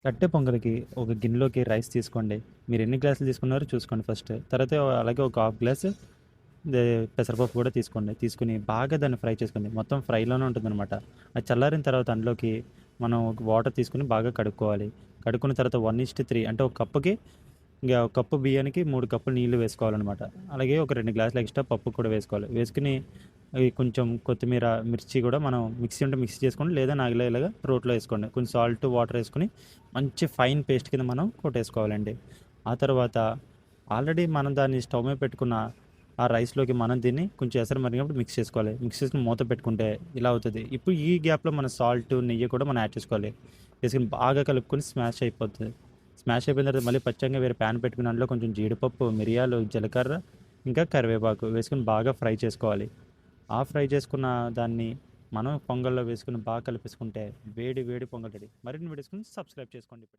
కట్టె పొంగల్‌కి ఒక గిన్నెలోకి రైస్ తీసుకోండి. మీరు ఎన్ని గ్లాసులు తీసుకున్నారో చూసుకోండి ఫస్ట్. తర్వాత అలాగే ఒక హాఫ్ గ్లాస్ దే పెసరపప్పు కూడా తీసుకోండి. తీసుకొని బాగా దాన్ని ఫ్రై చేసుకోండి. మొత్తం ఫ్రైలోనే ఉంటుందనమాట. అది చల్లారిన తర్వాత అందులోకి మనం వాటర్ తీసుకొని బాగా కడుక్కోవాలి. కడుక్కున్న తర్వాత 1:3 అంటే ఒక కప్పుకి ఒక కప్పు బియ్యానికి 3 కప్పులు నీళ్లు వేసుకోవాలనమాట. అలాగే ఒక 2 గ్లాసులు ఎక్స్ట్రా పప్పు కూడా వేసుకోవాలి. వేసుకొని అవి కొంచెం కొత్తిమీర, మిర్చి కూడా మనం మిక్సీ ఉంటే మిక్సీ చేసుకోండి. లేదా నాగిలా ఇలాగా రోట్లో వేసుకోండి. కొంచెం సాల్ట్, వాటర్ వేసుకొని మంచి ఫైన్ పేస్ట్ కింద మనం కొట్టేసుకోవాలండి. ఆ తర్వాత ఆల్రెడీ మనం దాన్ని స్టవ్ మీద పెట్టుకున్న ఆ రైస్‌లోకి మనం దీన్ని కొంచెం ఎసరు మరిగినప్పుడు మిక్స్ చేసుకోవాలి. మిక్స్ చేసుకొని మూత పెట్టుకుంటే ఇలా అవుతది. ఇప్పుడు ఈ గ్యాప్‌లో మన సాల్ట్, నెయ్యి కూడా మనం యాడ్ చేసుకోవాలి. వేసుకొని బాగా కలుపుకొని స్మాష్ అయిపోతది. స్మాష్ అయిపోయిన తర్వాత మళ్ళీ పచ్చెంగా వేరే ప్యాన్ పెట్టుకుని అందులో కొంచెం జీడిపప్పు, మిరియాలు, జీలకర్ర, ఇంకా కరివేపాకు వేసుకొని బాగా ఫ్రై చేసుకోవాలి. ఆ ఫ్రై చేసుకున్న దాన్ని మనం పొంగల్లో వేసుకొని బాగా కలిపేసుకుంటే వేడి వేడి పొంగల్ రెడీ. మరిన్ని వీడియోస్ కోసం సబ్స్క్రైబ్ చేసుకోండి ఇప్పుడే.